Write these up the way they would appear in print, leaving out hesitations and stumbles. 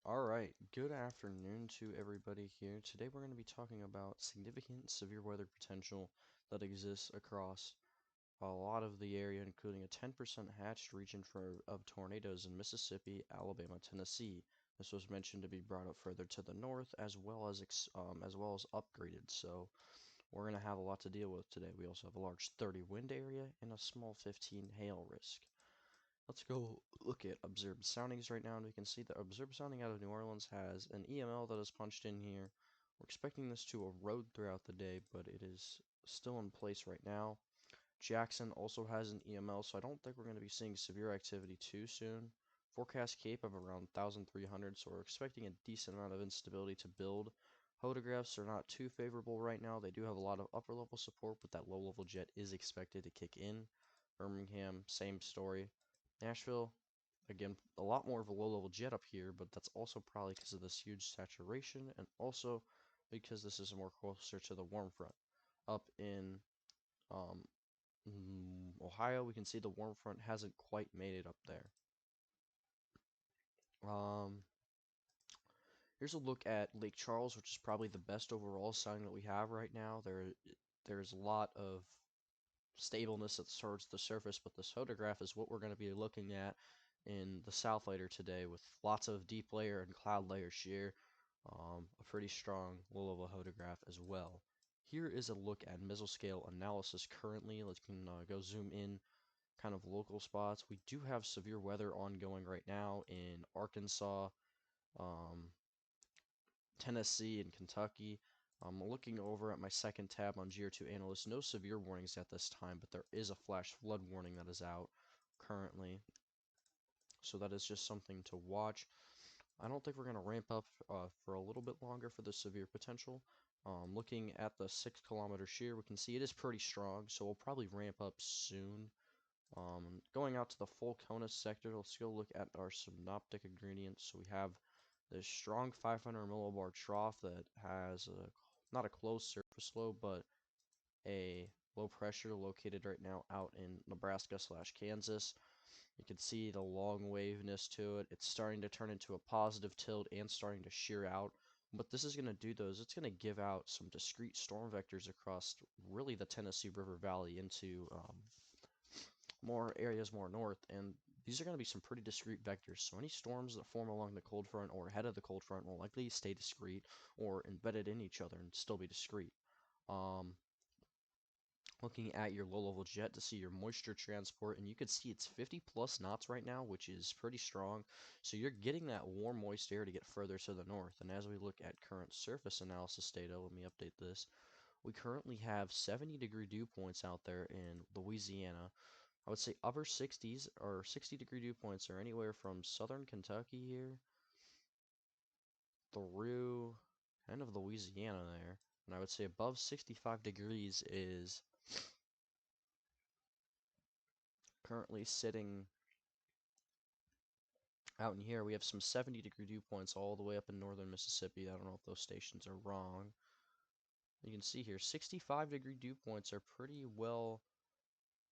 Alright, good afternoon to everybody here. Today we're going to be talking about significant severe weather potential that exists across a lot of the area, including a 10% hatched region of tornadoes in Mississippi, Alabama, Tennessee. This was mentioned to be brought up further to the north as well as upgraded. So we're going to have a lot to deal with today. We also have a large 30 wind area and a small 15 hail risk. Let's go look at observed soundings right now, and we can see that observed sounding out of New Orleans has an EML that is punched in here. We're expecting this to erode throughout the day, but it is still in place right now. Jackson also has an EML, so I don't think we're going to be seeing severe activity too soon. Forecast Cape of around 1,300, so we're expecting a decent amount of instability to build. Photographs are not too favorable right now. They do have a lot of upper level support, but that low level jet is expected to kick in. Birmingham, same story. Nashville, again, a lot more of a low level jet up here, but that's also probably because of this huge saturation and also because this is more closer to the warm front. Up in um, Ohio, we can see the warm front hasn't quite made it up there. Um, Here's a look at Lake Charles, which is probably the best overall sign that we have right now. There's a lot of stableness towards the surface, but this photograph is what we're going to be looking at in the south later today with lots of deep layer and cloud layer shear, a pretty strong low-level photograph as well. Here is a look at mesoscale analysis currently. Let's go zoom in kind of local spots. We do have severe weather ongoing right now in Arkansas, um, Tennessee, and Kentucky. I'm looking over at my second tab on GR2 Analyst. No severe warnings at this time, but there is a flash flood warning that is out currently. So that is just something to watch. I don't think we're going to ramp up for a little bit longer for the severe potential. Looking at the 6 kilometer shear, we can see it is pretty strong, so we'll probably ramp up soon. Going out to the full CONUS sector, let's go look at our synoptic ingredients. So we have this strong 500 millibar trough that has not a closed surface low, but a low pressure located right now out in Nebraska/Kansas. You can see the long waveness to it. It's starting to turn into a positive tilt and starting to shear out. What this is going to do, though, is it's going to give out some discrete storm vectors across really the Tennessee River Valley into more areas more north, and these are going to be some pretty discrete vectors. So any storms that form along the cold front or ahead of the cold front will likely stay discrete or embedded in each other and still be discrete. Um, Looking at your low-level jet to see your moisture transport, and you can see it's 50 plus knots right now, which is pretty strong. So you're getting that warm, moist air to get further to the north. And as we look at current surface analysis data, let me update this. We currently have 70-degree dew points out there in Louisiana. I would say upper 60s or 60-degree dew points are anywhere from southern Kentucky here through kind of Louisiana there. And I would say above 65 degrees is currently sitting out in here. We have some 70-degree dew points all the way up in northern Mississippi. I don't know if those stations are wrong. You can see here 65-degree dew points are pretty well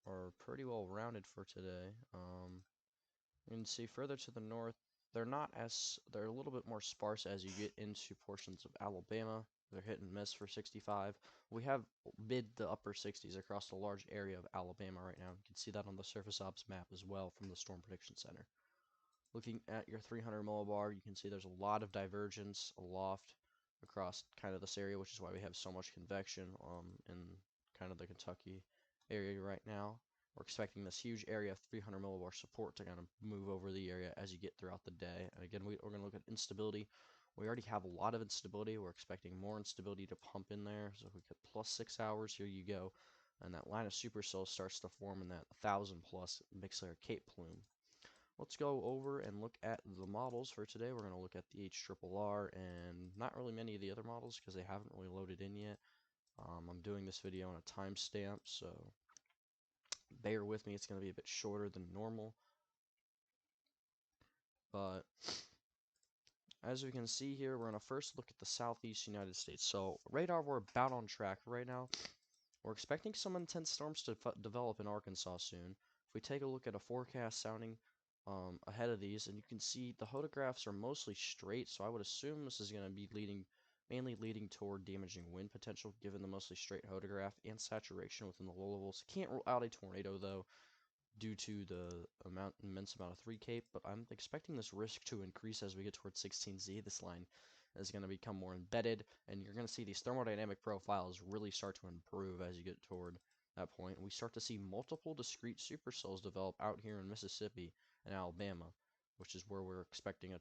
rounded for today. You can see further to the north, they're a little bit more sparse as you get into portions of Alabama. They're hit and miss for 65. We have mid to upper 60s across a large area of Alabama right now. You can see that on the Surface Ops map as well from the Storm Prediction Center. Looking at your 300 millibar, you can see there's a lot of divergence aloft across kind of this area, which is why we have so much convection in kind of the Kentucky area right now. We're expecting this huge area of 300 millibar support to kind of move over the area as you get throughout the day. And again, we're going to look at instability. We already have a lot of instability. We're expecting more instability to pump in there. So if we get plus 6 hours, here you go. And that line of supercells starts to form in that 1,000 plus mixed layer Cape plume. Let's go over and look at the models for today. We're going to look at the HRRR and not really many of the other models because they haven't really loaded in yet. I'm doing this video on a timestamp, so bear with me. It's going to be a bit shorter than normal. But as we can see here, we're going to first look at the southeast United States. So radar, we're about on track right now. We're expecting some intense storms to develop in Arkansas soon. If we take a look at a forecast sounding, ahead of these, and you can see the photographs are mostly straight, so I would assume this is going to be mainly leading toward damaging wind potential, given the mostly straight photograph and saturation within the low levels. Can't rule out a tornado though, due to the immense amount of 3 cape, but I'm expecting this risk to increase as we get towards 16Z. This line is going to become more embedded, and you're going to see these thermodynamic profiles really start to improve as you get toward that point. We start to see multiple discrete supercells develop out here in Mississippi and Alabama, which is where we're expecting a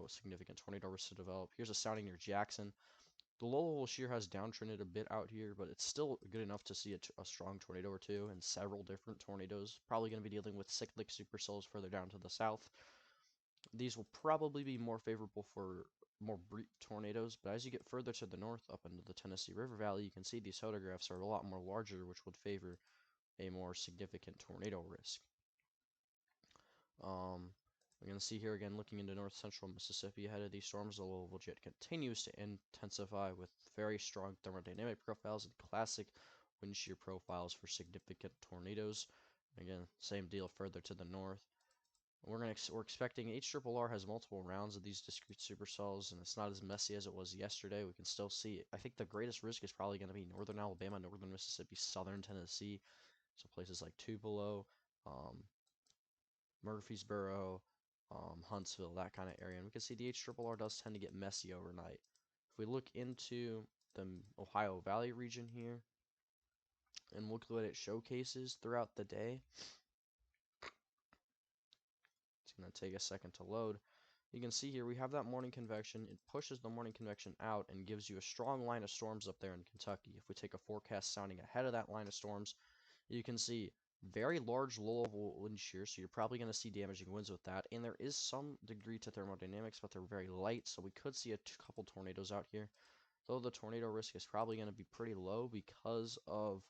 significant tornado risk to develop. Here's a sounding near Jackson. The low level shear has downtrended a bit out here, but it's still good enough to see a strong tornado or two and several different tornadoes. Probably going to be dealing with cyclic supercells further down to the south. These will probably be more favorable for more brief tornadoes, but as you get further to the north, up into the Tennessee River Valley, you can see these photographs are a lot more larger, which would favor a more significant tornado risk. We're going to see here again, looking into north central Mississippi ahead of these storms, the low level jet continues to intensify with very strong thermodynamic profiles and classic wind shear profiles for significant tornadoes. Again, same deal further to the north. We're expecting HRRR has multiple rounds of these discrete supercells, and it's not as messy as it was yesterday. We can still see it. I think the greatest risk is probably going to be northern Alabama, northern Mississippi, southern Tennessee, so places like Tupelo, Murfreesboro, Huntsville, that kind of area. And we can see the HRRR does tend to get messy overnight. If we look into the Ohio Valley region here and look at what it showcases throughout the day, it's going to take a second to load. You can see here we have that morning convection. It pushes the morning convection out and gives you a strong line of storms up there in Kentucky. If we take a forecast sounding ahead of that line of storms, you can see very large low-level wind shear, so you're probably going to see damaging winds with that. And there is some degree to thermodynamics, but they're very light, so we could see a couple tornadoes out here. Though the tornado risk is probably going to be pretty low because of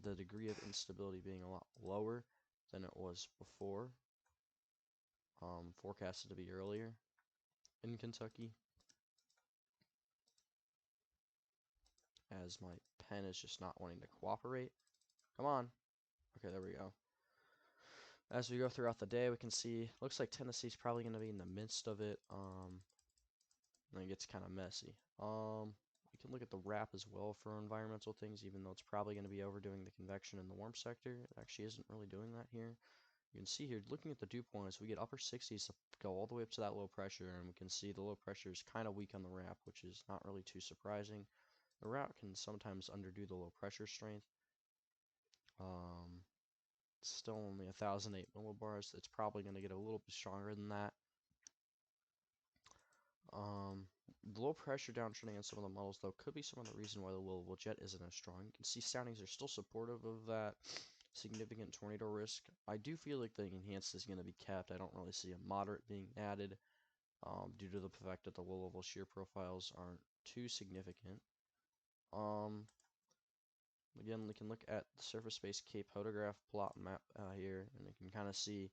the degree of instability being a lot lower than it was before. Forecasted to be earlier in Kentucky. As my pen is just not wanting to cooperate. Come on. Okay, there we go. As we go throughout the day, we can see, looks like Tennessee's probably going to be in the midst of it. And it gets kind of messy. We can look at the wrap as well for environmental things, even though it's probably going to be overdoing the convection in the warm sector. It actually isn't really doing that here. You can see here, looking at the dew points, we get upper 60s to go all the way up to that low pressure, and we can see the low pressure is kind of weak on the wrap, which is not really too surprising. The wrap can sometimes underdo the low pressure strength. It's still only 1,008 millibars. It's probably going to get a little bit stronger than that. The low pressure downtrending on some of the models, though, could be some of the reason why the low level jet isn't as strong. You can see soundings are still supportive of that significant tornado risk. I do feel like the enhanced is going to be kept. I don't really see a moderate being added due to the fact that the low level shear profiles aren't too significant. Again, we can look at the surface space Cape photograph plot map here, and you can kind of see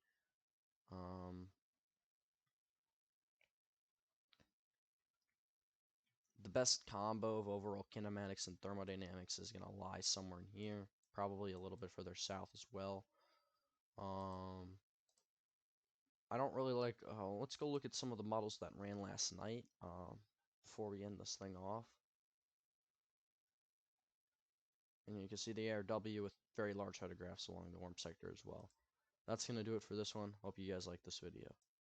the best combo of overall kinematics and thermodynamics is going to lie somewhere in here, probably a little bit further south as well. I don't really like, let's go look at some of the models that ran last night before we end this thing off. And you can see the ARW with very large photographs along the warm sector as well. That's going to do it for this one. Hope you guys like this video.